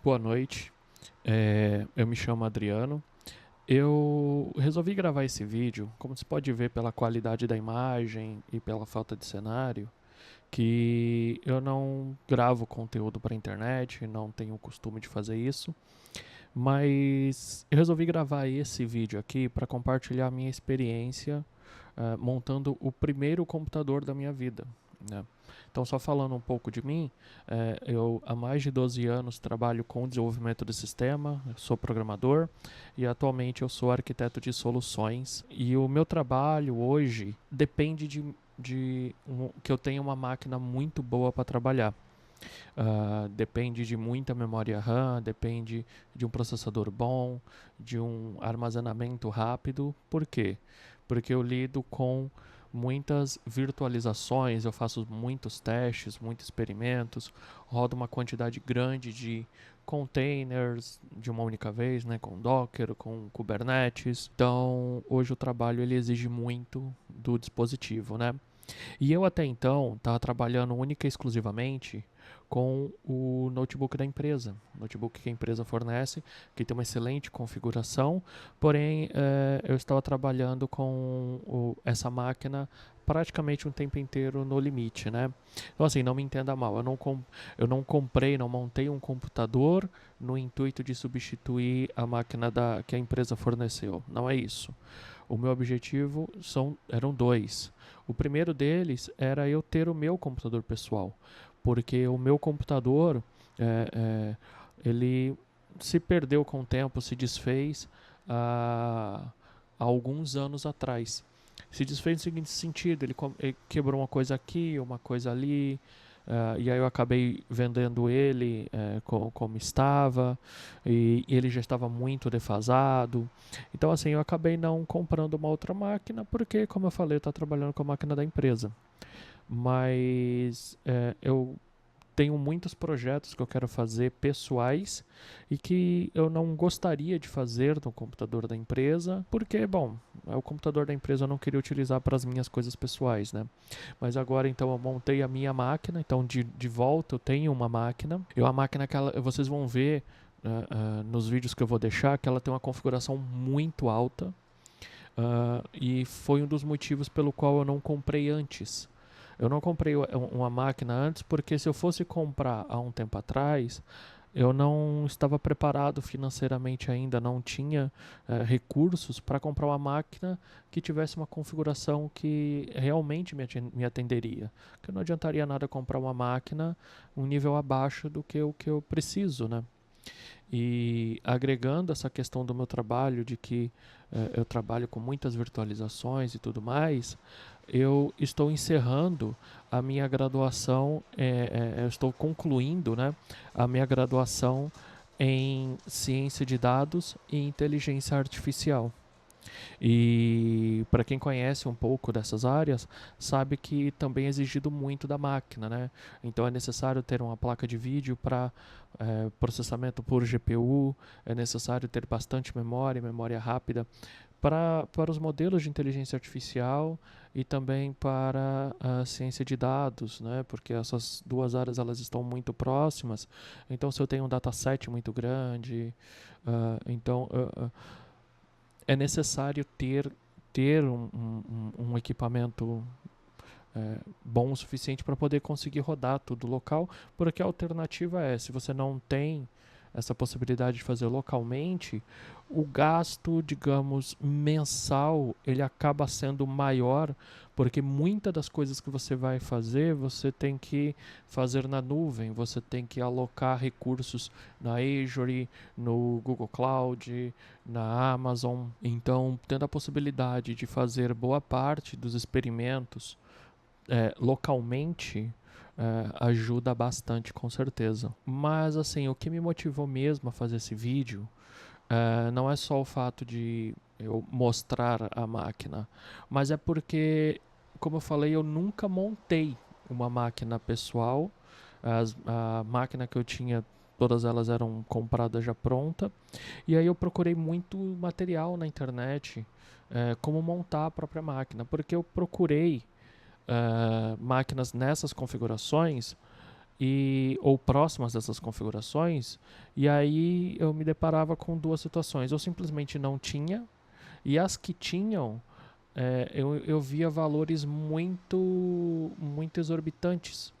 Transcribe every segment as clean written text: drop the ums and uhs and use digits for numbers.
Boa noite, eu me chamo Adriano. Eu resolvi gravar esse vídeo, como você pode ver pela qualidade da imagem e pela falta de cenário, que eu não gravo conteúdo para internet, não tenho o costume de fazer isso, mas eu resolvi gravar esse vídeo aqui para compartilhar a minha experiência montando o primeiro computador da minha vida, né? Então, só falando um pouco de mim, eu há mais de 12 anos trabalho com desenvolvimento de sistema, sou programador e atualmente eu sou arquiteto de soluções. E o meu trabalho hoje depende de que eu tenha uma máquina muito boa para trabalhar. Depende de muita memória RAM, depende de um processador bom, de um armazenamento rápido. Por quê? Porque eu lido com muitas virtualizações, eu faço muitos testes, muitos experimentos, rodo uma quantidade grande de containers de uma única vez, né, com Docker, com Kubernetes. Então, hoje o trabalho ele exige muito do dispositivo, né? E eu até então estava trabalhando única e exclusivamente com o notebook da empresa, notebook que a empresa fornece, que tem uma excelente configuração, porém eu estava trabalhando com essa máquina praticamente um tempo inteiro no limite, né? Então assim, não me entenda mal, eu não comprei, não montei um computador no intuito de substituir a máquina que a empresa forneceu, não é isso. O meu objetivo eram dois. O primeiro deles era eu ter o meu computador pessoal, porque o meu computador é, é, ele se perdeu com o tempo, se desfez há alguns anos atrás. Se desfez no seguinte sentido, ele quebrou uma coisa aqui, uma coisa ali, e aí eu acabei vendendo ele como estava, e ele já estava muito defasado. Então assim, eu acabei não comprando uma outra máquina, porque como eu falei, eu estou trabalhando com a máquina da empresa. Mas eu tenho muitos projetos que eu quero fazer pessoais e que eu não gostaria de fazer no computador da empresa, porque, bom, o computador da empresa eu não queria utilizar para as minhas coisas pessoais, né? Mas agora, então, eu montei a minha máquina, então, de volta eu tenho uma máquina. E uma máquina que vocês vão ver nos vídeos que eu vou deixar, que ela tem uma configuração muito alta. E foi um dos motivos pelo qual eu não comprei antes. Eu não comprei uma máquina antes porque se eu fosse comprar há um tempo atrás, eu não estava preparado financeiramente ainda, não tinha recursos para comprar uma máquina que tivesse uma configuração que realmente me atenderia. Porque não adiantaria nada comprar uma máquina um nível abaixo do que o que eu preciso, né? E agregando essa questão do meu trabalho, de que eu trabalho com muitas virtualizações e tudo mais, eu estou encerrando a minha graduação, eu estou concluindo, né, a minha graduação em ciência de dados e inteligência artificial. E para quem conhece um pouco dessas áreas, sabe que também é exigido muito da máquina, né? Então é necessário ter uma placa de vídeo para processamento por GPU, é necessário ter bastante memória, memória rápida para os modelos de inteligência artificial e também para a ciência de dados, né? Porque essas duas áreas elas estão muito próximas. Então, se eu tenho um dataset muito grande, então é necessário ter um equipamento bom o suficiente para poder conseguir rodar tudo local, porque a alternativa é, se você não tem essa possibilidade de fazer localmente, o gasto, digamos, mensal, ele acaba sendo maior, porque muitas das coisas que você vai fazer, você tem que fazer na nuvem, você tem que alocar recursos na Azure, no Google Cloud, na Amazon. Então, tendo a possibilidade de fazer boa parte dos experimentos localmente, ajuda bastante, com certeza. Mas assim, o que me motivou mesmo a fazer esse vídeo não é só o fato de eu mostrar a máquina, mas é porque, como eu falei, eu nunca montei uma máquina pessoal. A máquina que eu tinha, todas elas eram compradas já pronta. E aí eu procurei muito material na internet, como montar a própria máquina, porque eu procurei máquinas nessas configurações ou próximas dessas configurações, e aí eu me deparava com duas situações. Eu simplesmente não tinha, e as que tinham, eu via valores muito exorbitantes.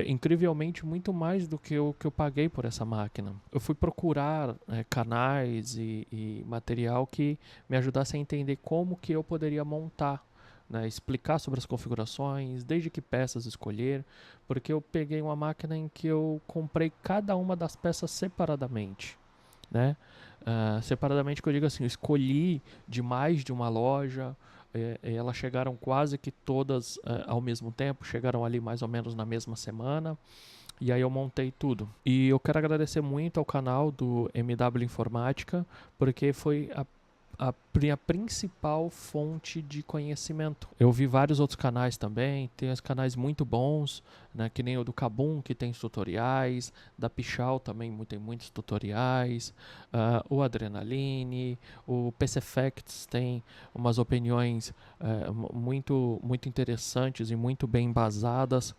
Incrivelmente muito mais do que que eu paguei por essa máquina. Eu fui procurar canais e material que me ajudasse a entender como que eu poderia montar, né, explicar sobre as configurações, desde que peças escolher, porque eu peguei uma máquina em que eu comprei cada uma das peças separadamente, né? Separadamente, que eu digo assim, eu escolhi de mais de uma loja, elas chegaram quase que todas ao mesmo tempo, chegaram ali mais ou menos na mesma semana, e aí eu montei tudo. E eu quero agradecer muito ao canal do MW Informática, porque foi a minha principal fonte de conhecimento. Eu vi vários outros canais também, tem os canais muito bons, né, que nem o do Kabum, que tem tutoriais, da Pichau também tem muitos tutoriais, o Adrenaline, o PC Facts tem umas opiniões muito interessantes e muito bem embasadas.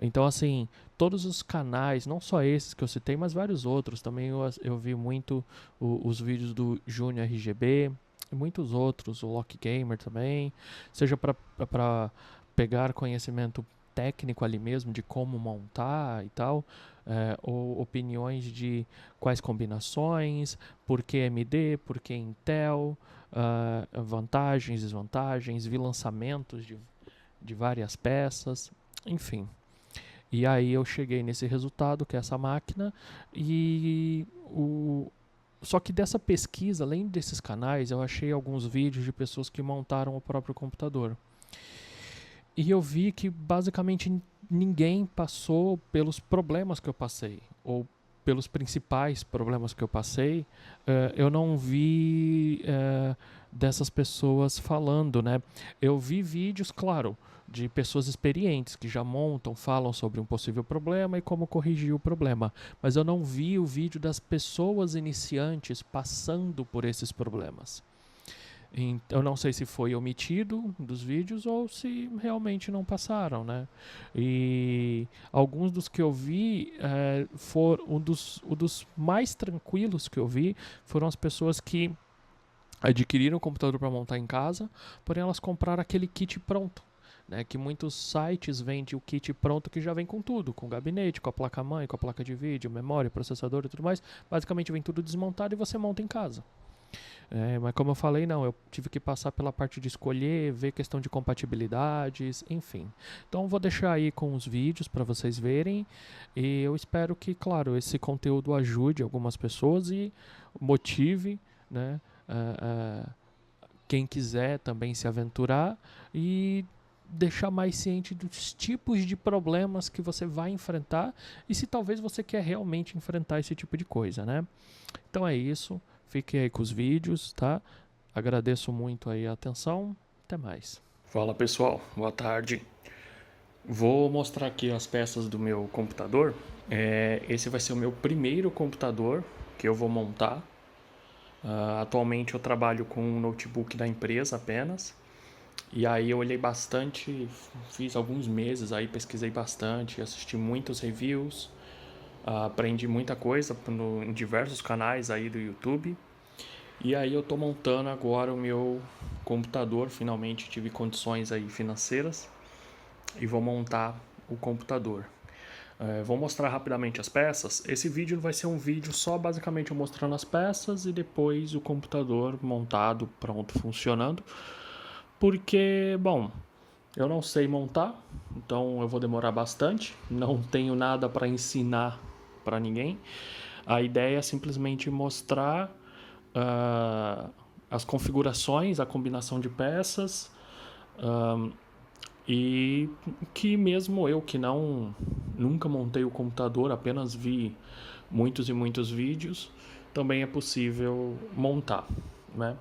Então, assim, todos os canais, não só esses que eu citei, mas vários outros. Também eu vi muito os vídeos do Júnior RGB e muitos outros, o Lock Gamer também, seja para pegar conhecimento técnico ali mesmo de como montar e tal, ou opiniões de quais combinações, por que AMD, por que Intel, vantagens, desvantagens, vi lançamentos de várias peças, enfim. E aí eu cheguei nesse resultado, que é essa máquina, e só que dessa pesquisa, além desses canais, eu achei alguns vídeos de pessoas que montaram o próprio computador. E eu vi que basicamente ninguém passou pelos problemas que eu passei, ou pelos principais problemas que eu passei. Eu não vi dessas pessoas falando, né? Eu vi vídeos, claro, de pessoas experientes que já montam, falam sobre um possível problema e como corrigir o problema. Mas eu não vi o vídeo das pessoas iniciantes passando por esses problemas. Eu não sei se foi omitido dos vídeos ou se realmente não passaram, né? E alguns dos que eu vi foram um dos mais tranquilos que eu vi foram as pessoas que adquiriram o computador para montar em casa, porém elas compraram aquele kit pronto. Né, que muitos sites vendem o kit pronto que já vem com tudo, com gabinete, com a placa-mãe, com a placa de vídeo, memória, processador e tudo mais. Basicamente vem tudo desmontado e você monta em casa. Mas como eu falei, não, eu tive que passar pela parte de escolher, ver questão de compatibilidades, enfim. Então vou deixar aí com os vídeos para vocês verem e eu espero que, claro, esse conteúdo ajude algumas pessoas e motive, né, quem quiser também se aventurar e deixar mais ciente dos tipos de problemas que você vai enfrentar e se talvez você quer realmente enfrentar esse tipo de coisa, né? Então é isso. Fiquem aí com os vídeos, tá? Agradeço muito aí a atenção. Até mais. Fala pessoal, boa tarde. Vou mostrar aqui as peças do meu computador. Esse vai ser o meu primeiro computador que eu vou montar. Atualmente eu trabalho com um notebook da empresa apenas. E aí eu olhei bastante, fiz alguns meses aí, pesquisei bastante, assisti muitos reviews, aprendi muita coisa em diversos canais aí do YouTube. E aí eu tô montando agora o meu computador, finalmente tive condições aí financeiras e vou montar o computador. Vou mostrar rapidamente as peças. Esse vídeo vai ser um vídeo só basicamente eu mostrando as peças e depois o computador montado, pronto, funcionando. Porque, bom, eu não sei montar, então eu vou demorar bastante, não tenho nada para ensinar para ninguém. A ideia é simplesmente mostrar as configurações, a combinação de peças, e que mesmo eu que nunca montei o computador, apenas vi muitos e muitos vídeos, também é possível montar, né?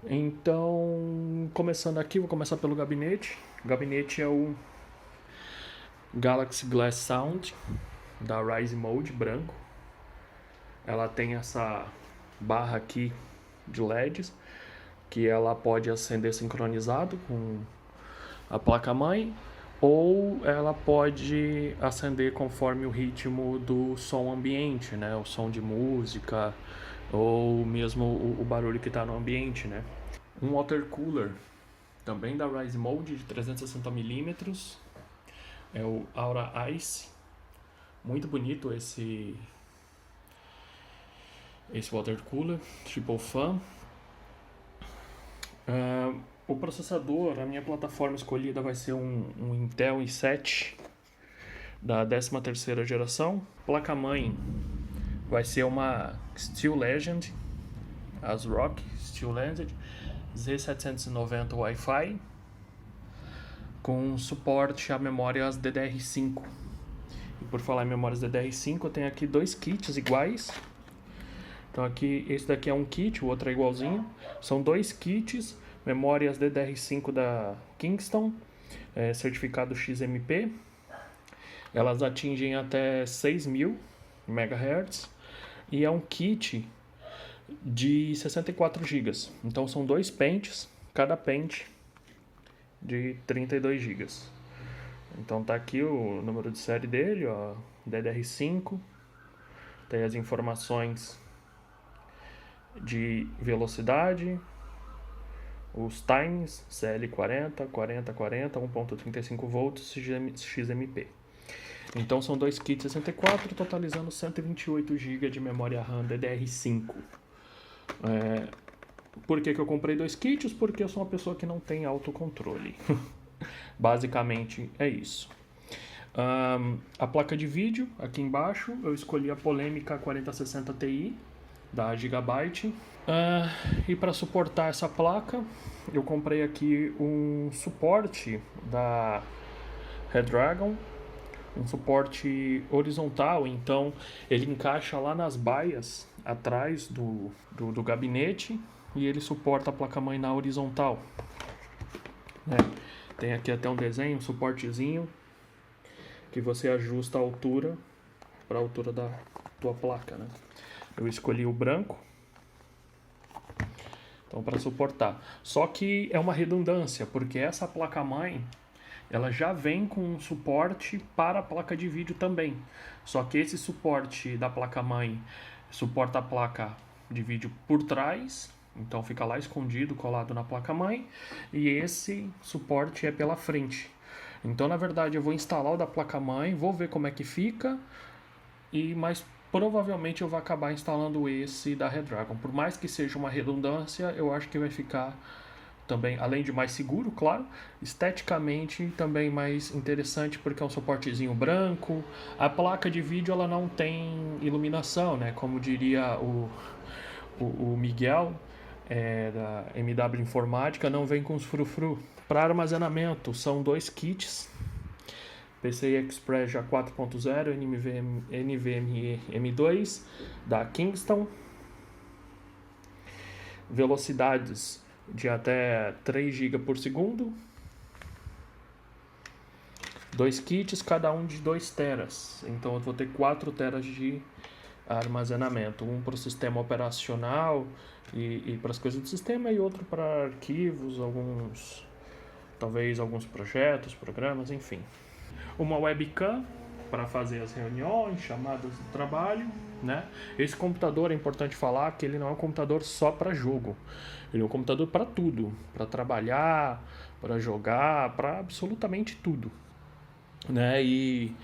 Então, começando aqui, vou começar pelo gabinete. O gabinete é o Galaxy Glass Sound da Rise Mode branco. Ela tem essa barra aqui de LEDs que ela pode acender sincronizado com a placa-mãe ou ela pode acender conforme o ritmo do som ambiente, né? O som de música ou mesmo o barulho que está no ambiente, né? Um water cooler também da Rise Mode de 360mm é o Aura Ice. Muito bonito esse water cooler, triple fan. O processador, a minha plataforma escolhida vai ser um Intel i7 da 13ª geração. Placa-mãe vai ser uma Steel Legend, ASRock Steel Legend Z790 Wi-Fi com suporte a memórias DDR5. E por falar em memórias DDR5, eu tenho aqui dois kits iguais. Então aqui, esse daqui é um kit, o outro é igualzinho. São dois kits, memórias DDR5 da Kingston, certificado XMP. Elas atingem até 6.000 MHz e é um kit de 64 GB. Então são dois pentes, cada pente de 32 GB. Então tá aqui o número de série dele, ó, DDR5. Tem as informações de velocidade, os times, CL40, 4040, 1.35 volts, XMP. Então são dois kits 64, totalizando 128 GB de memória RAM DDR5. Por que eu comprei dois kits? Porque eu sou uma pessoa que não tem autocontrole. Basicamente é isso. A placa de vídeo, aqui embaixo, eu escolhi a polêmica 4060 Ti da Gigabyte. E para suportar essa placa, eu comprei aqui um suporte da Redragon, um suporte horizontal, então ele encaixa lá nas baias atrás do gabinete e ele suporta a placa-mãe na horizontal. Tem aqui até um desenho, um suportezinho que você ajusta a altura para a altura da tua placa, né? Eu escolhi o branco, então para suportar. Só que é uma redundância, porque essa placa-mãe ela já vem com um suporte para a placa de vídeo também. Só que esse suporte da placa-mãe suporta a placa de vídeo por trás, então fica lá escondido, colado na placa-mãe, e esse suporte é pela frente. Então, na verdade, eu vou instalar o da placa-mãe, vou ver como é que fica, mas provavelmente eu vou acabar instalando esse da Redragon. Por mais que seja uma redundância, eu acho que vai ficar também, além de mais seguro, claro, esteticamente também mais interessante, porque é um suportezinho branco. A placa de vídeo ela não tem iluminação, né? Como diria o Miguel, da MW Informática, não vem com os frufru. Para armazenamento, são dois kits, PCI Express já 4.0, NVMe M2 da Kingston, velocidades de até 3 GB por segundo, dois kits, cada um de 2 teras, então eu vou ter 4 teras de armazenamento, um para o sistema operacional e para as coisas do sistema, e outro para arquivos, talvez alguns projetos, programas, enfim. Uma webcam para fazer as reuniões, chamadas de trabalho, né? Esse computador, é importante falar que ele não é um computador só para jogo. Ele é um computador para tudo, para trabalhar, para jogar, para absolutamente tudo, né? E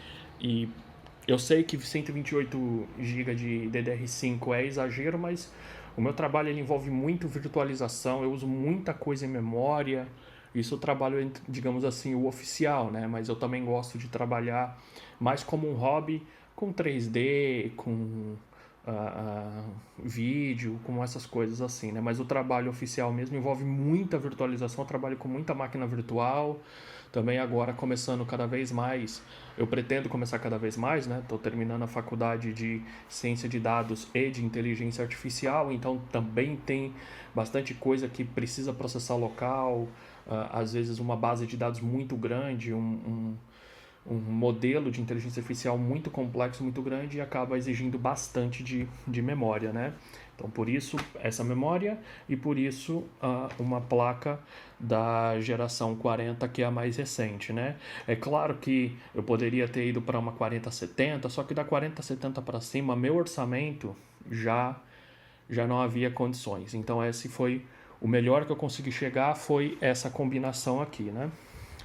eu sei que 128 GB de DDR5 é exagero, mas o meu trabalho ele envolve muito virtualização, eu uso muita coisa em memória. Isso eu trabalho, digamos assim, o oficial, né? Mas eu também gosto de trabalhar mais como um hobby, com 3D, com vídeo, com essas coisas assim, né? Mas o trabalho oficial mesmo envolve muita virtualização, eu trabalho com muita máquina virtual. Também agora começando cada vez mais, eu pretendo começar cada vez mais, né? Estou terminando a faculdade de Ciência de Dados e de Inteligência Artificial, então também tem bastante coisa que precisa processar local, às vezes uma base de dados muito grande, um um modelo de inteligência artificial muito complexo, muito grande e acaba exigindo bastante de memória, né? Então, por isso, essa memória e por isso uma placa da geração 40, que é a mais recente, né? É claro que eu poderia ter ido para uma 4070, só que da 4070 para cima, meu orçamento já não havia condições. Então, esse foi o melhor que eu consegui chegar, foi essa combinação aqui, né?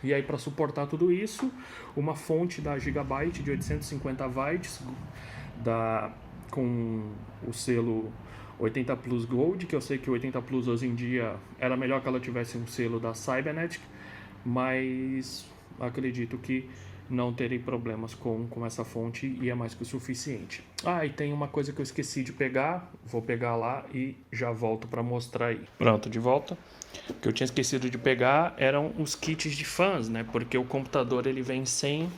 E aí, para suportar tudo isso, uma fonte da Gigabyte de 850 bytes com o selo 80 Plus Gold, que eu sei que o 80 Plus hoje em dia era melhor que ela tivesse um selo da Cybernet, mas acredito que não terei problemas com essa fonte e é mais que o suficiente. E tem uma coisa que eu esqueci de pegar, vou pegar lá e já volto para mostrar aí. Pronto, de volta. O que eu tinha esquecido de pegar eram os kits de fãs, né? Porque o computador ele vem sem,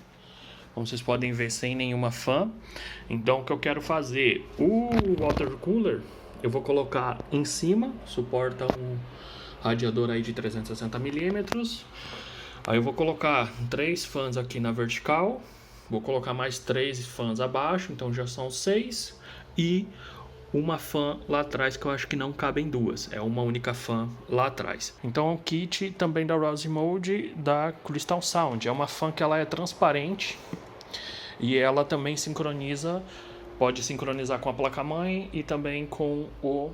como vocês podem ver, sem nenhuma fã. Então o que eu quero fazer, o water cooler eu vou colocar em cima, suporta um radiador aí de 360 milímetros. Aí eu vou colocar 3 fãs aqui na vertical, vou colocar mais 3 fãs abaixo, então já são 6, e uma fã lá atrás, que eu acho que não cabem duas, é uma única fã lá atrás. Então é um kit também da Rose Mode da Crystal Sound, é uma fã que ela é transparente e ela também sincroniza, pode sincronizar com a placa-mãe e também com o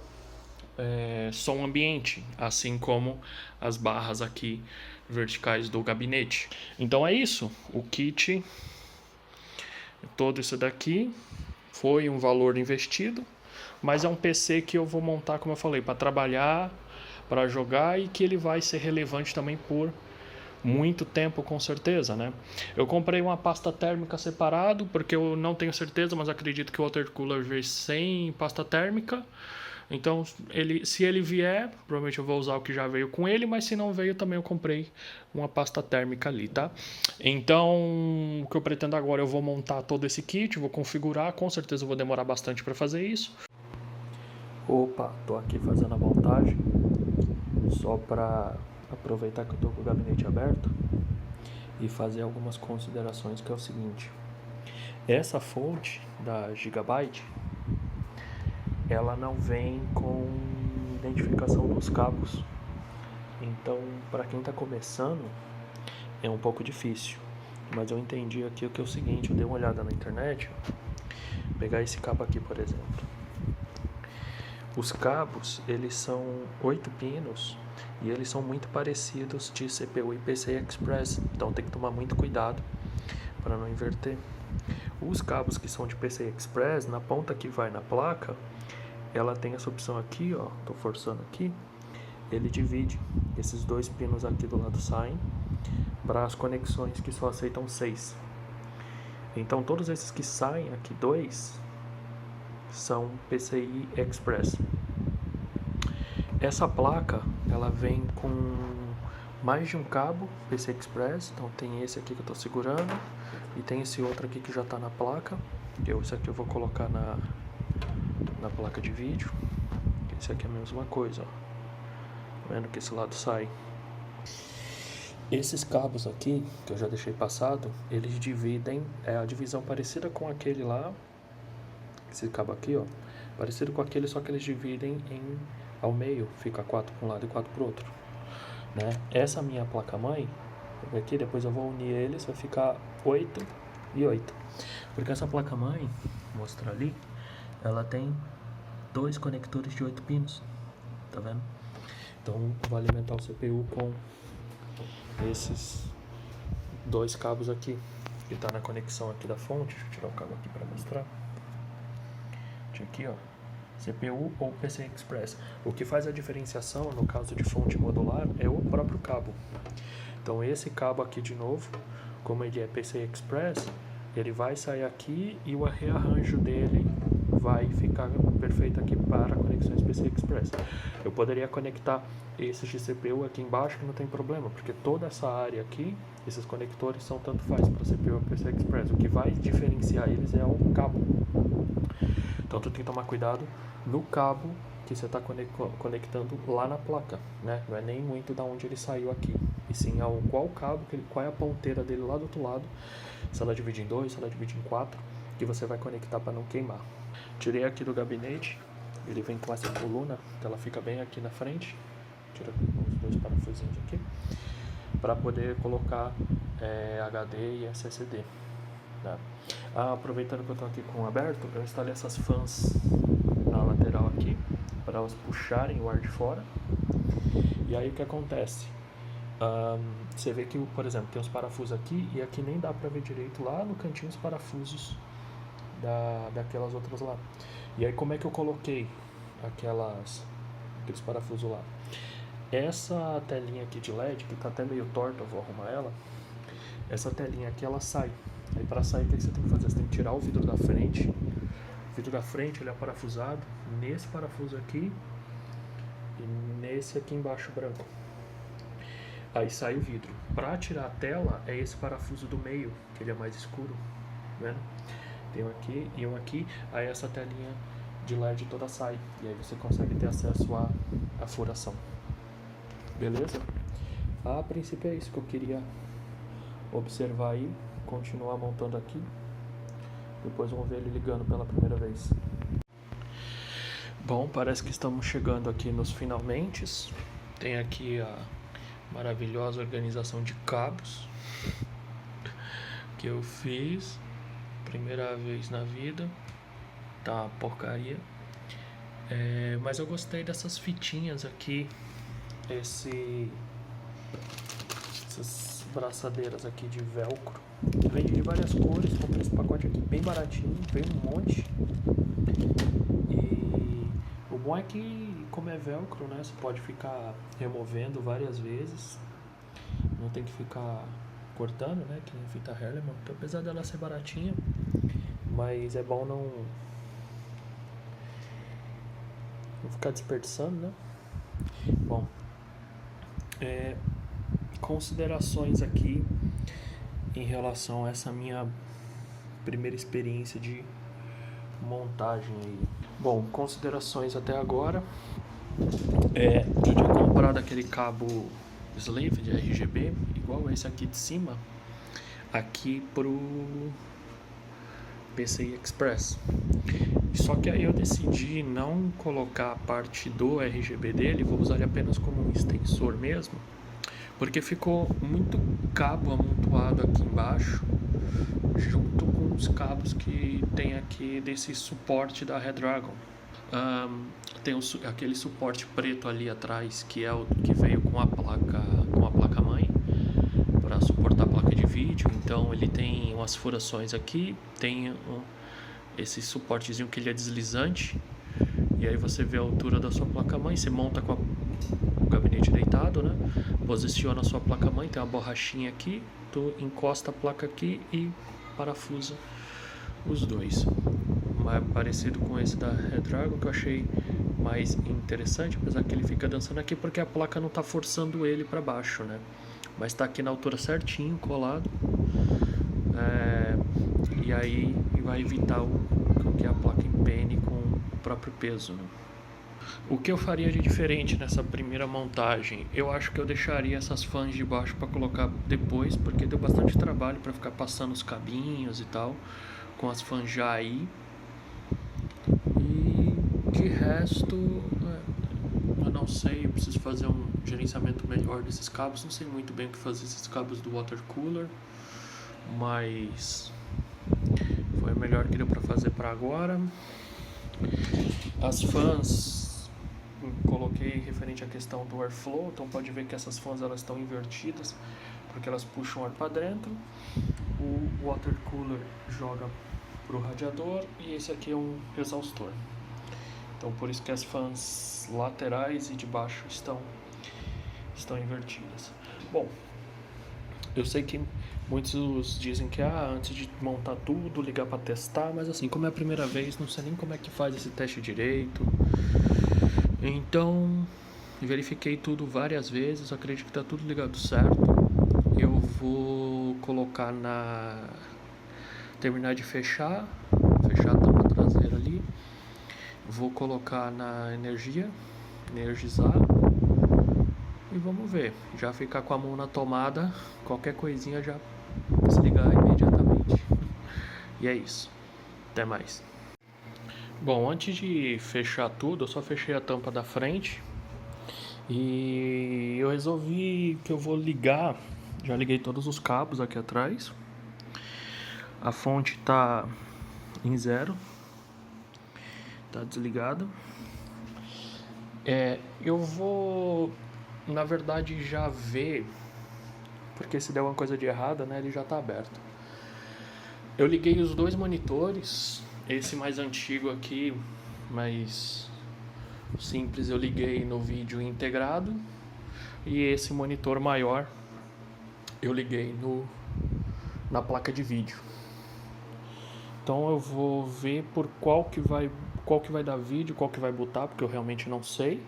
som ambiente, assim como as barras aqui verticais do gabinete. Então é isso, o kit, todo isso daqui foi um valor investido, mas é um PC que eu vou montar, como eu falei, para trabalhar, para jogar e que ele vai ser relevante também por muito tempo, com certeza, né? Eu comprei uma pasta térmica separado, porque eu não tenho certeza, mas acredito que o water cooler veio sem pasta térmica. Então, se ele vier, provavelmente eu vou usar o que já veio com ele, mas se não veio, também eu comprei uma pasta térmica ali, tá? Então, o que eu pretendo agora, eu vou montar todo esse kit, vou configurar, com certeza eu vou demorar bastante para fazer isso. Opa, tô aqui fazendo a montagem, só para aproveitar que eu tô com o gabinete aberto e fazer algumas considerações, que é o seguinte. Essa fonte da Gigabyte, ela não vem com identificação dos cabos. Então, para quem está começando, é um pouco difícil. Mas eu entendi aqui o que é o seguinte, eu dei uma olhada na internet, vou pegar esse cabo aqui, por exemplo. Os cabos, eles são 8 pinos e eles são muito parecidos de CPU e PCI Express. Então tem que tomar muito cuidado para não inverter. Os cabos que são de PCI Express, na ponta que vai na placa, ela tem essa opção aqui, ó, tô forçando aqui, ele divide, esses 2 pinos aqui do lado saem para as conexões que só aceitam 6. Então todos esses que saem aqui, 2, são PCI Express. Essa placa, ela vem com mais de um cabo PCI Express, então tem esse aqui que eu tô segurando e tem esse outro aqui que já tá na placa, esse aqui eu vou colocar na placa de vídeo. Esse aqui é a mesma coisa, ó. Tá vendo que esse lado sai? Esses cabos aqui, que eu já deixei passado, eles dividem, a divisão parecida com aquele lá, esse cabo aqui, ó, parecido com aquele, só que eles dividem ao meio, fica 4 para um lado e 4 para o outro, né? Essa minha placa-mãe, aqui, depois eu vou unir eles, vai ficar 8 e 8, porque essa placa-mãe, vou mostrar ali, ela tem 2 conectores de 8 pinos, tá vendo? Então vou alimentar o CPU com esses 2 cabos aqui, que tá na conexão aqui da fonte. Deixa eu tirar o cabo aqui para mostrar. Aqui, ó, CPU ou PCI Express. O que faz a diferenciação no caso de fonte modular é o próprio cabo. Então esse cabo aqui de novo, como ele é PCI Express, ele vai sair aqui e o rearranjo dele vai ficar perfeito aqui para conexões PCI Express. Eu poderia conectar esses de CPU aqui embaixo, que não tem problema, porque toda essa área aqui, esses conectores são tanto faz para CPU e PCI Express. O que vai diferenciar eles é o cabo. Então tu tem que tomar cuidado no cabo que você está conectando lá na placa, né? Não é nem muito da onde ele saiu aqui, e sim qual cabo, qual é a ponteira dele lá do outro lado, se ela divide em 2, se ela divide em 4, que você vai conectar para não queimar. Tirei aqui do gabinete, ele vem com essa coluna, que ela fica bem aqui na frente. Tira os 2 parafusinhos aqui, para poder colocar HD e SSD. Tá? Aproveitando que eu estou aqui com o aberto, eu instalei essas fãs na lateral aqui, para elas puxarem o ar de fora. E aí o que acontece? Você vê que, por exemplo, tem os parafusos aqui, e aqui nem dá para ver direito lá no cantinho os parafusos daquelas outras lá. E aí como é que eu coloquei aqueles parafusos lá? Essa telinha aqui de LED, que tá até meio torta, eu vou arrumar ela. Essa telinha aqui, ela sai. Aí para sair, o que você tem que fazer? Você tem que tirar o vidro da frente. O vidro da frente, ele é parafusado nesse parafuso aqui e nesse aqui embaixo branco. Aí sai o vidro. Para tirar a tela, é esse parafuso do meio, que ele é mais escuro, né? Tem um aqui e um aqui, aí essa telinha de LED toda sai. E aí você consegue ter acesso à furação. Beleza? A princípio é isso que eu queria observar aí. Continuar montando aqui. Depois vamos ver ele ligando pela primeira vez. Bom, parece que estamos chegando aqui nos finalmentes. Tem aqui a maravilhosa organização de cabos que eu fiz. Primeira vez na vida. Tá uma porcaria. Mas eu gostei dessas fitinhas aqui. Essas braçadeiras aqui de velcro. Vende de várias cores. Comprei esse pacote aqui bem baratinho. Veio um monte. E o bom é que, como é velcro, né, você pode ficar removendo várias vezes. Não tem que ficar cortando, né, que nem fita Hellman. Então, apesar dela ser baratinha, mas é bom não ficar desperdiçando, né? Bom, considerações aqui em relação a essa minha primeira experiência de montagem aí. Bom, considerações até agora. Eu tinha comprado aquele cabo Slave de RGB, igual esse aqui de cima, aqui pro PCI Express. Só que aí eu decidi não colocar a parte do RGB dele, vou usar ele apenas como um extensor mesmo, porque ficou muito cabo amontoado aqui embaixo, junto com os cabos que tem aqui desse suporte da Redragon. Tem aquele suporte preto ali atrás, que é o que veio com a placa mãe, para suportar a placa de vídeo. Então ele tem umas furações aqui, tem esse suportezinho que ele é deslizante, e aí você vê a altura da sua placa mãe. Você monta com o gabinete deitado, né? Posiciona a sua placa mãe, tem uma borrachinha aqui, tu encosta a placa aqui e parafusa os dois. Mais parecido com esse da Redragon, que eu achei mais interessante, apesar que ele fica dançando aqui porque a placa não está forçando ele para baixo, né? Mas está aqui na altura certinho, colado. E aí vai evitar que a placa empene com o próprio peso, né? O que eu faria de diferente nessa primeira montagem? Eu acho que eu deixaria essas fãs de baixo para colocar depois, porque deu bastante trabalho para ficar passando os cabinhos e tal, com as fãs já aí. E de resto, eu não sei, eu preciso fazer um gerenciamento melhor desses cabos. Não sei muito bem o que fazer esses cabos do water cooler, mas foi o melhor que deu para fazer para agora. As fãs coloquei referente à questão do airflow, então pode ver que essas fãs elas estão invertidas porque elas puxam ar para dentro. O water cooler joga para o radiador e esse aqui é um exaustor. Então por isso que as fãs laterais e de baixo estão invertidas. Bom, eu sei que muitos dizem que antes de montar tudo, ligar para testar, mas assim, como é a primeira vez, não sei nem como é que faz esse teste direito. Então, verifiquei tudo várias vezes, acredito que está tudo ligado certo. Eu vou colocar terminar de fechar a tampa traseira ali. Vou colocar na energizar. E vamos ver, já ficar com a mão na tomada, qualquer coisinha já desligar imediatamente. E é isso. Até mais. Bom, antes de fechar tudo, eu só fechei a tampa da frente. E eu resolvi que eu vou ligar. Já liguei todos os cabos aqui atrás. A fonte tá em 0. Tá desligada. Eu vou, na verdade, já ver. Porque se der alguma coisa de errada, né, ele já tá aberto. Eu liguei os 2 monitores. Esse mais antigo aqui, mais simples, eu liguei no vídeo integrado. E esse monitor maior eu liguei na placa de vídeo. Então eu vou ver por qual que vai dar vídeo, qual que vai botar, porque eu realmente não sei.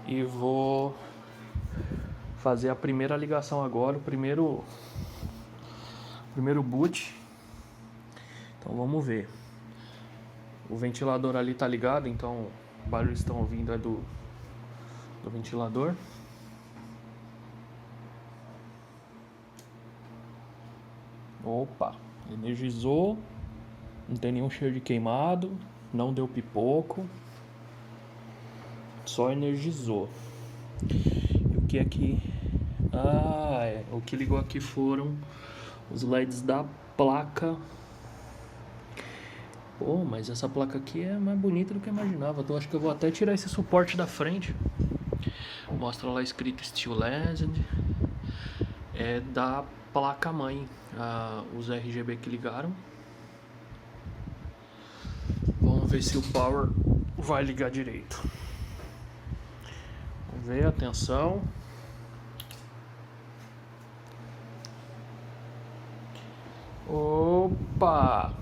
E vou fazer a primeira ligação agora, o primeiro boot. Então vamos ver. O ventilador ali tá ligado, então o barulho que estão ouvindo é do ventilador. Opa, energizou. Não tem nenhum cheiro de queimado. Não deu pipoco. Só energizou. E o que é que... o que ligou aqui foram os LEDs da placa. Pô, mas essa placa aqui é mais bonita do que eu imaginava. Então acho que eu vou até tirar esse suporte da frente. Mostra lá escrito Steel Legend. É da placa mãe. Os RGB que ligaram. Vamos ver se o power vai ligar direito. Vamos ver, atenção. Opa!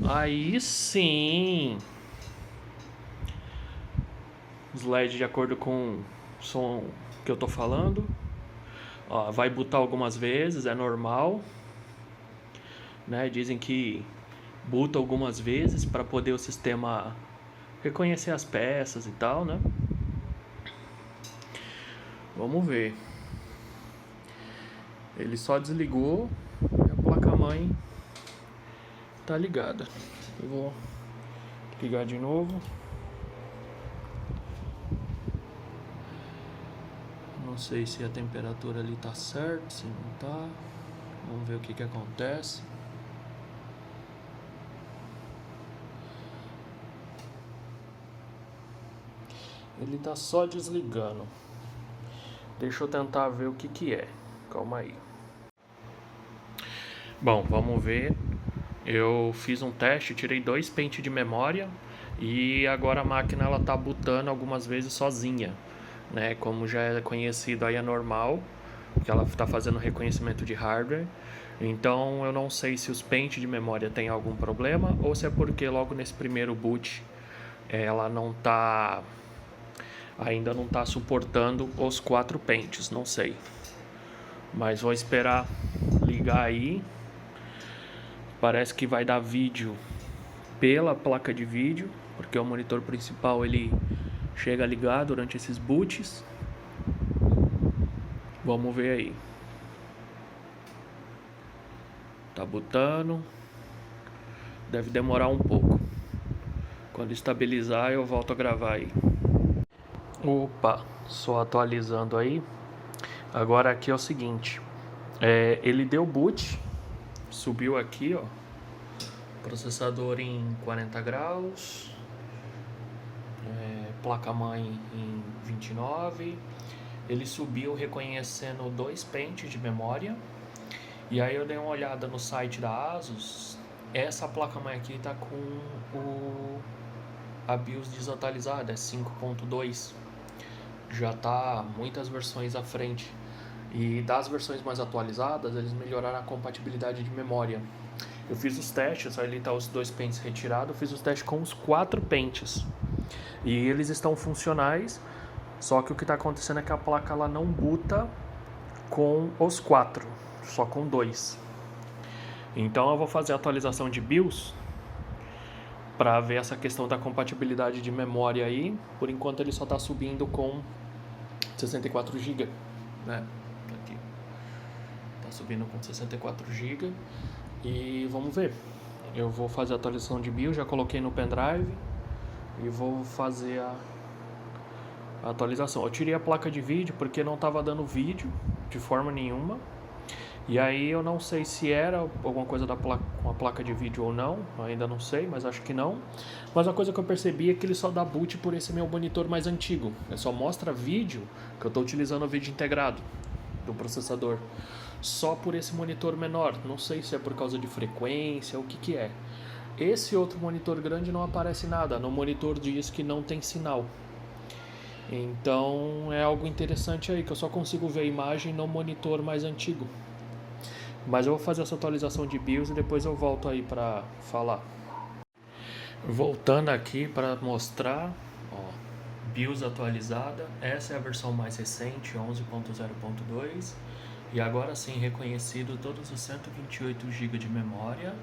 Aí sim! Os LEDs de acordo com o som que eu tô falando. Ó, vai botar algumas vezes, é normal. Né? Dizem que buta algumas vezes para poder o sistema reconhecer as peças e tal, né? Vamos ver. Ele só desligou e a placa-mãe tá ligada. Eu vou ligar de novo. Não sei se a temperatura ali tá certa, se não tá. Vamos ver o que acontece. Ele tá só desligando. Deixa eu tentar ver o que é. Calma aí. Bom, vamos ver. Eu fiz um teste, tirei 2 pentes de memória e agora a máquina ela tá bootando algumas vezes sozinha, né? Como já é conhecido, aí é normal, que ela tá fazendo reconhecimento de hardware. Então eu não sei se os pentes de memória tem algum problema ou se é porque logo nesse primeiro boot ela ainda não tá suportando os 4 pentes, não sei. Mas vou esperar ligar aí. Parece que vai dar vídeo pela placa de vídeo, porque o monitor principal ele chega a ligar durante esses boots. Vamos ver aí. Tá bootando. Deve demorar um pouco. Quando estabilizar eu volto a gravar aí. Opa, só atualizando aí. Agora aqui é o seguinte. Ele deu boot. Subiu aqui, ó. Processador em 40 graus. Placa-mãe em 29. Ele subiu reconhecendo 2 pentes de memória. E aí eu dei uma olhada no site da ASUS. Essa placa-mãe aqui tá com a BIOS desatualizada, é 5.2. Já tá muitas versões à frente. E das versões mais atualizadas, eles melhoraram a compatibilidade de memória. Eu fiz os testes, ali tá os 2 pentes retirados, eu fiz os testes com os 4 pentes. E eles estão funcionais, só que o que está acontecendo é que a placa ela não boota com os 4, só com 2. Então eu vou fazer a atualização de BIOS para ver essa questão da compatibilidade de memória aí. Por enquanto ele só está subindo com 64 GB, né? Aqui. Tá subindo com 64 GB. E vamos ver. Eu vou fazer a atualização de BIOS, já coloquei no pendrive e vou fazer a atualização. Eu tirei a placa de vídeo porque não estava dando vídeo de forma nenhuma. E aí eu não sei se era alguma coisa com a placa de vídeo ou não, ainda não sei, mas acho que não. Mas a coisa que eu percebi é que ele só dá boot por esse meu monitor mais antigo. Ele só mostra vídeo, que eu estou utilizando o vídeo integrado do processador, só por esse monitor menor. Não sei se é por causa de frequência ou o que é. Esse outro monitor grande não aparece nada, no monitor diz que não tem sinal. Então é algo interessante aí, que eu só consigo ver a imagem no monitor mais antigo. Mas eu vou fazer essa atualização de BIOS e depois eu volto aí para falar. Voltando aqui para mostrar, ó, BIOS atualizada. Essa é a versão mais recente, 11.0.2. E agora sim reconhecido todos os 128 GB de memória.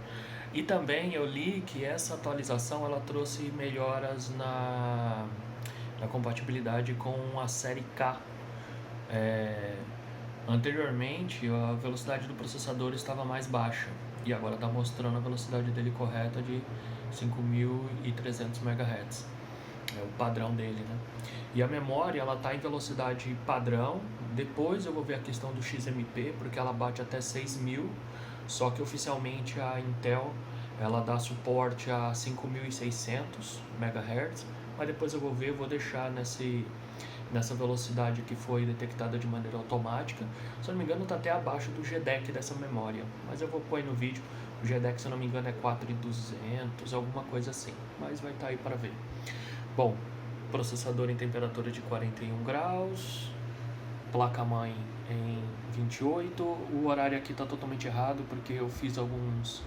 E também eu li que essa atualização ela trouxe melhoras na compatibilidade com a série K. Anteriormente a velocidade do processador estava mais baixa e agora está mostrando a velocidade dele correta de 5.300 MHz. É o padrão dele, né? E a memória ela está em velocidade padrão. Depois eu vou ver a questão do XMP, porque ela bate até 6.000, só que oficialmente a Intel ela dá suporte a 5.600 MHz, mas depois eu vou ver, vou deixar nessa velocidade que foi detectada de maneira automática. Se eu não me engano está até abaixo do GDEC dessa memória, mas eu vou pôr no vídeo. O GDEC, se eu não me engano, é 4.200, alguma coisa assim, mas vai estar aí para ver. Bom, processador em temperatura de 41 graus, placa-mãe em 28. O horário aqui está totalmente errado porque eu fiz alguns...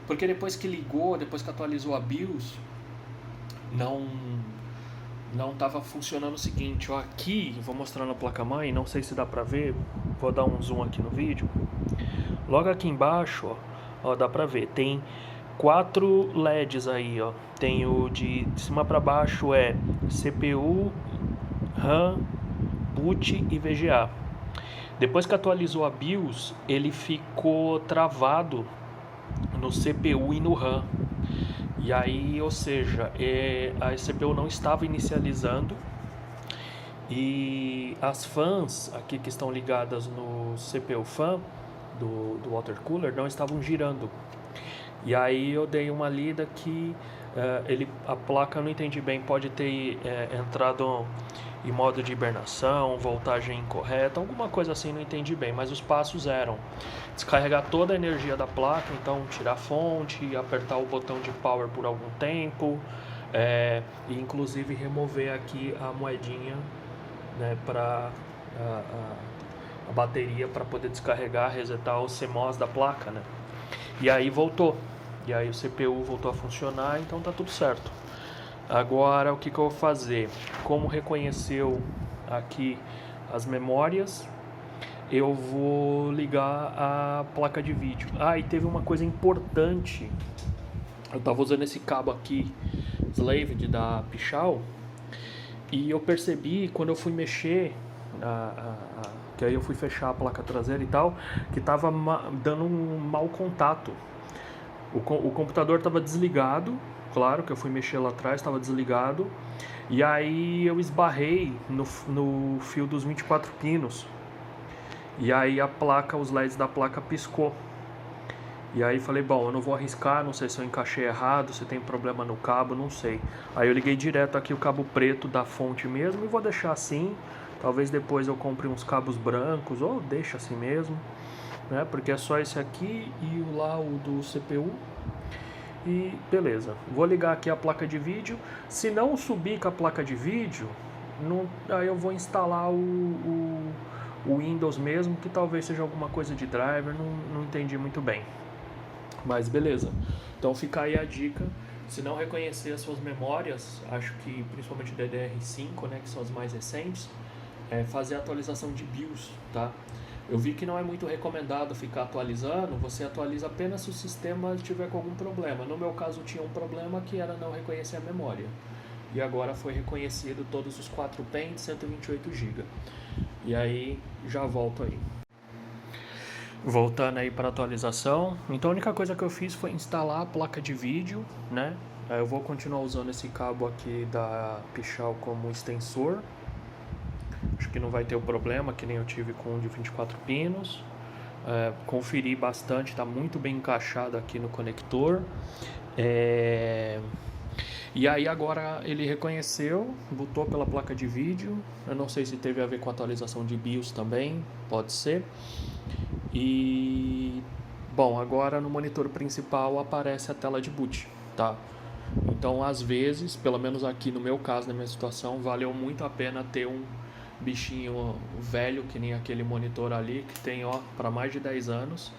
Porque depois que ligou, depois que atualizou a BIOS, não estava funcionando o seguinte, ó, aqui, vou mostrar na placa-mãe, não sei se dá pra ver, vou dar um zoom aqui no vídeo. Logo aqui embaixo, ó, dá pra ver, tem 4 LEDs aí, ó. Tem o de cima pra baixo é CPU, RAM, boot e VGA. Depois que atualizou a BIOS, ele ficou travado no CPU e no RAM. E aí, ou seja, a CPU não estava inicializando e as fãs aqui que estão ligadas no CPU fan do water cooler não estavam girando. E aí eu dei uma lida que a placa, não entendi bem, pode ter entrado em modo de hibernação, voltagem incorreta, alguma coisa assim, não entendi bem, mas os passos eram descarregar toda a energia da placa, então tirar a fonte, apertar o botão de power por algum tempo, e inclusive remover aqui a moedinha, né, para a bateria para poder descarregar, resetar o CMOS da placa, né? E aí voltou. E aí o CPU voltou a funcionar, então tá tudo certo. Agora o que eu vou fazer? Como reconheceu aqui as memórias, eu vou ligar a placa de vídeo. E teve uma coisa importante. Eu tava usando esse cabo aqui, Slaved da Pichau, e eu percebi quando eu fui mexer, que aí eu fui fechar a placa traseira e tal, que tava dando um mau contato. O computador estava desligado, claro que eu fui mexer lá atrás, estava desligado. E aí eu esbarrei no fio dos 24 pinos. E aí a placa, os LEDs da placa piscou. E aí falei, bom, eu não vou arriscar, não sei se eu encaixei errado, se tem problema no cabo, não sei. Aí eu liguei direto aqui o cabo preto da fonte mesmo e vou deixar assim. Talvez depois eu compre uns cabos brancos ou deixa assim mesmo, né? Porque é só esse aqui e o do CPU. E beleza, vou ligar aqui a placa de vídeo. Se não subir com a placa de vídeo, aí eu vou instalar o Windows mesmo, que talvez seja alguma coisa de driver, não entendi muito bem. Mas beleza, então fica aí a dica. Se não reconhecer as suas memórias, acho que principalmente o DDR5, né, que são as mais recentes, fazer a atualização de BIOS, tá? Eu vi que não é muito recomendado ficar atualizando, você atualiza apenas se o sistema estiver com algum problema. No meu caso tinha um problema que era não reconhecer a memória. E agora foi reconhecido todos os 4 pentes, 128 GB. E aí já volto aí. Voltando aí para a atualização, então a única coisa que eu fiz foi instalar a placa de vídeo, né? Eu vou continuar usando esse cabo aqui da Pichau como extensor. Acho que não vai ter o problema que nem eu tive com o de 24 pinos. Conferi bastante, está muito bem encaixado aqui no conector. E aí agora ele reconheceu, botou pela placa de vídeo. Eu não sei se teve a ver com a atualização de BIOS também, pode ser. E bom, agora no monitor principal aparece a tela de boot, tá? Então às vezes, pelo menos aqui no meu caso, na minha situação, valeu muito a pena ter um bichinho velho que nem aquele monitor ali que tem ó para mais de 10 anos.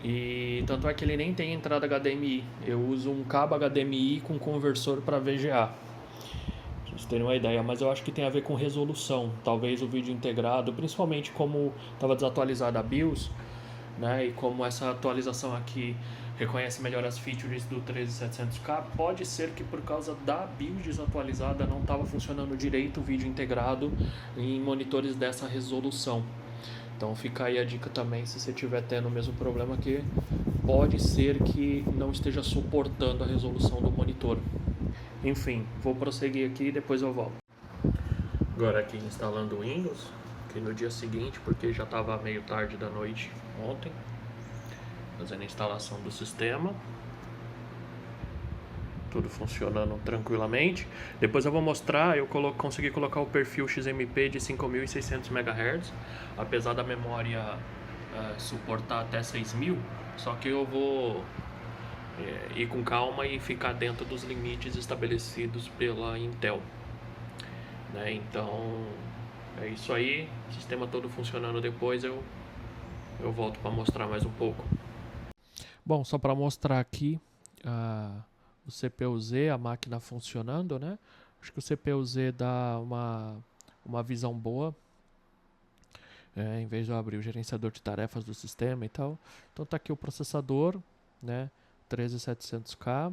E tanto é que ele nem tem entrada HDMI. Eu uso um cabo HDMI com conversor para VGA. Pra vocês terem uma ideia, mas eu acho que tem a ver com resolução. Talvez o vídeo integrado, principalmente como estava desatualizada a BIOS, né? E como essa atualização aqui reconhece melhor as features do 13700K, pode ser que por causa da BIOS desatualizada não estava funcionando direito o vídeo integrado em monitores dessa resolução. Então fica aí a dica também, se você estiver tendo o mesmo problema, que pode ser que não esteja suportando a resolução do monitor. Enfim, vou prosseguir aqui e depois eu volto. Agora aqui instalando o Windows, que no dia seguinte, porque já estava meio tarde da noite ontem, fazendo a instalação do sistema. Tudo funcionando tranquilamente. Depois eu vou mostrar, eu consegui colocar o perfil XMP de 5600 MHz, apesar da memória suportar até 6000, só que eu vou ir com calma e ficar dentro dos limites estabelecidos pela Intel, né? Então é isso aí, sistema todo funcionando. Depois eu volto para mostrar mais um pouco. Bom, só para mostrar aqui o CPU-Z, a máquina funcionando, né? Acho que o CPU-Z dá uma visão boa, em vez de eu abrir o gerenciador de tarefas do sistema e tal. Então tá aqui o processador, né? 13700K.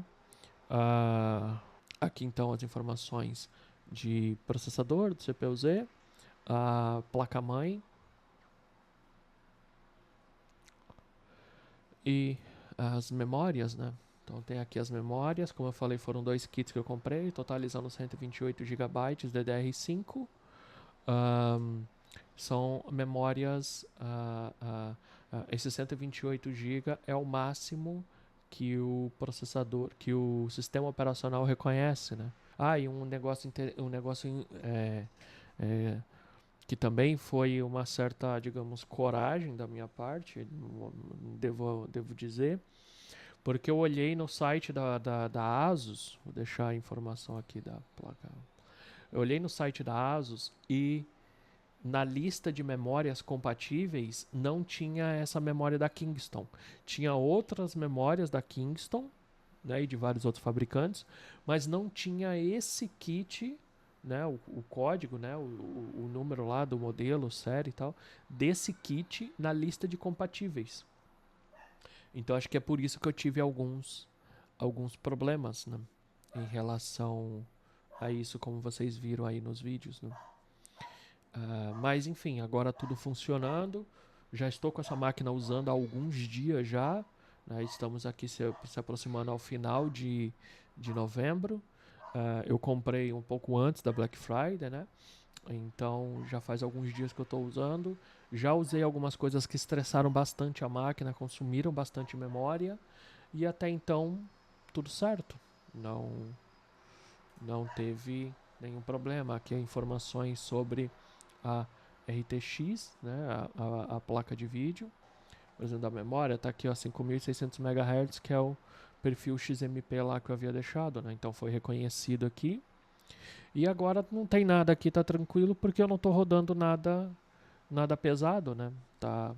Aqui então as informações de processador do CPU-Z, a placa-mãe e as memórias, né? Então tem aqui as memórias, como eu falei, foram 2 kits que eu comprei, totalizando 128 GB DDR5. São memórias, esse 128 GB é o máximo que o processador, que o sistema operacional reconhece, né? E um negócio que também foi uma certa, digamos, coragem da minha parte, devo dizer, porque eu olhei no site da Asus, vou deixar a informação aqui da placa. Eu olhei no site da Asus e na lista de memórias compatíveis não tinha essa memória da Kingston. Tinha outras memórias da Kingston, né, e de vários outros fabricantes, mas não tinha esse kit, né, o código, né, o número lá do modelo, série e tal, desse kit na lista de compatíveis. Então acho que é por isso que eu tive alguns problemas, né, em relação a isso, como vocês viram aí nos vídeos, né? Mas enfim, agora tudo funcionando. Já estou com essa máquina usando há alguns dias já, né? Estamos aqui se aproximando ao final de novembro. Eu comprei um pouco antes da Black Friday, né? Então já faz alguns dias que eu estou usando. Já usei algumas coisas que estressaram bastante a máquina, consumiram bastante memória. E até então, tudo certo. Não teve nenhum problema. Aqui informações sobre a RTX, né, a placa de vídeo. Por exemplo, da memória, está aqui, ó, 5600 MHz, que é o perfil XMP lá que eu havia deixado, né? Então foi reconhecido aqui. E agora não tem nada aqui, tá tranquilo, porque eu não estou rodando nada pesado, né? Tá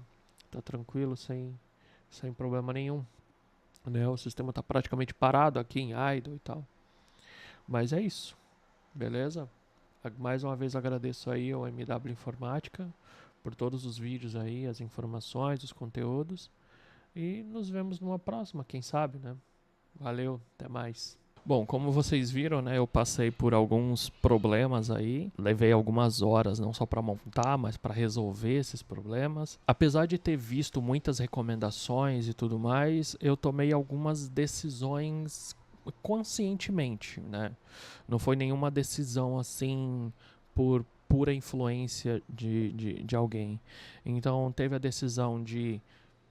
tranquilo, sem problema nenhum, né? O sistema está praticamente parado aqui em idle e tal. Mas é isso, beleza? Mais uma vez agradeço aí ao MW Informática por todos os vídeos aí, as informações, os conteúdos. E nos vemos numa próxima, quem sabe, né? Valeu, até mais. Bom, como vocês viram, né, eu passei por alguns problemas aí, levei algumas horas não só para montar, mas para resolver esses problemas. Apesar de ter visto muitas recomendações e tudo mais, eu tomei algumas decisões conscientemente, né? Não foi nenhuma decisão assim por pura influência de alguém. Então teve a decisão de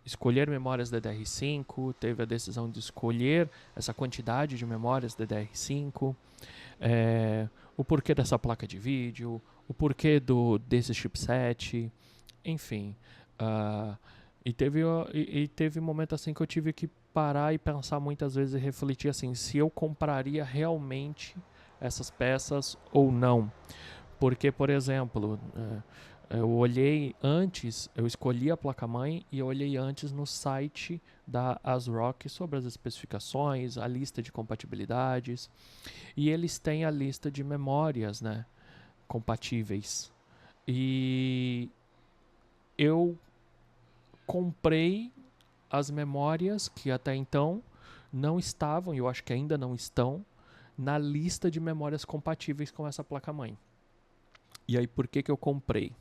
escolher memórias DDR5, teve a decisão de escolher essa quantidade de memórias DDR5, o porquê dessa placa de vídeo, o porquê desse chipset, enfim. E teve um momento assim que eu tive que parar e pensar muitas vezes e refletir assim, se eu compraria realmente essas peças ou não. Porque, por exemplo, eu olhei antes, eu escolhi a placa-mãe e eu olhei antes no site da ASRock sobre as especificações, a lista de compatibilidades, e eles têm a lista de memórias, né, compatíveis. E eu comprei as memórias que até então não estavam, e eu acho que ainda não estão, na lista de memórias compatíveis com essa placa-mãe. E aí, por que eu comprei?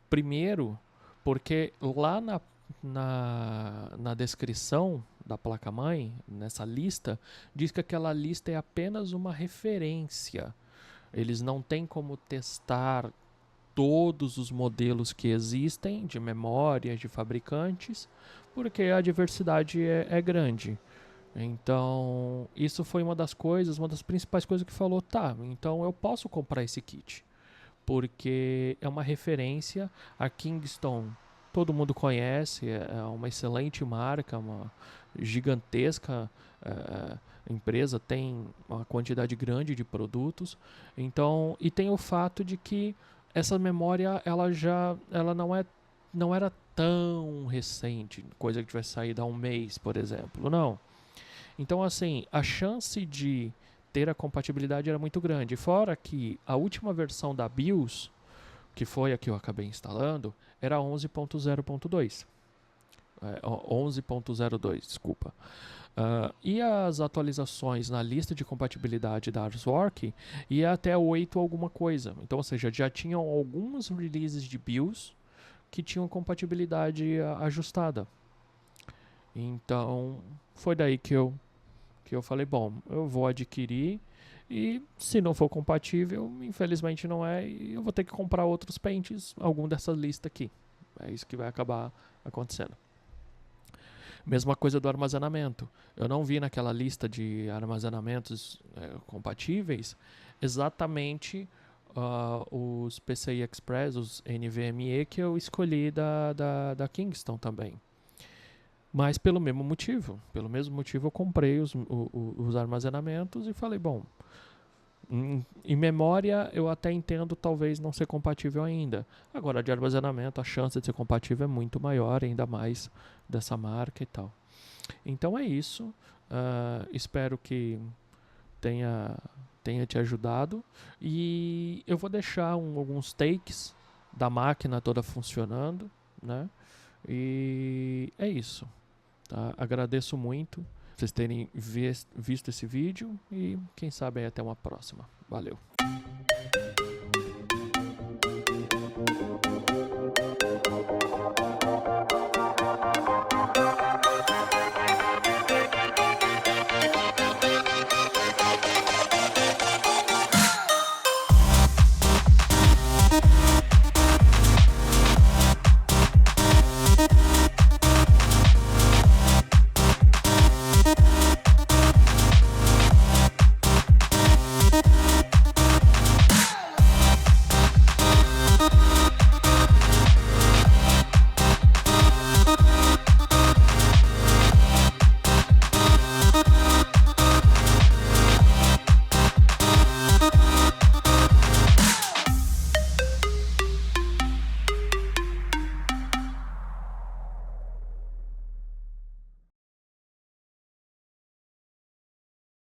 Primeiro, porque lá na descrição da placa-mãe, nessa lista, diz que aquela lista é apenas uma referência. Eles não têm como testar todos os modelos que existem de memórias, de fabricantes, porque a diversidade é grande. Então, isso foi uma das principais coisas que falou, tá, então eu posso comprar esse kit porque é uma referência. A Kingston todo mundo conhece, é uma excelente marca, uma gigantesca empresa, tem uma quantidade grande de produtos. Então, e tem o fato de que essa memória ela não era tão recente, coisa que tivesse saído há um mês, por exemplo. Não. Então, assim, a chance de ter a compatibilidade era muito grande. Fora que a última versão da BIOS, que foi a que eu acabei instalando, era 11.0.2. 11.02, desculpa. E as atualizações na lista de compatibilidade da ASRock ia até 8 alguma coisa. Então, ou seja, já tinham alguns releases de BIOS que tinham compatibilidade ajustada. Então, foi daí que eu falei, bom, eu vou adquirir e se não for compatível, infelizmente não é, e eu vou ter que comprar outros pentes, algum dessa lista aqui. É isso que vai acabar acontecendo. Mesma coisa do armazenamento. Eu não vi naquela lista de armazenamentos compatíveis exatamente os PCI Express, os NVMe que eu escolhi da Kingston também. Mas pelo mesmo motivo eu comprei os armazenamentos e falei, bom, em memória eu até entendo talvez não ser compatível ainda. Agora de armazenamento a chance de ser compatível é muito maior, ainda mais dessa marca e tal. Então é isso. Espero que tenha te ajudado. E eu vou deixar alguns takes da máquina toda funcionando, né? E é isso. Tá? Agradeço muito vocês terem visto esse vídeo e quem sabe até uma próxima. Valeu!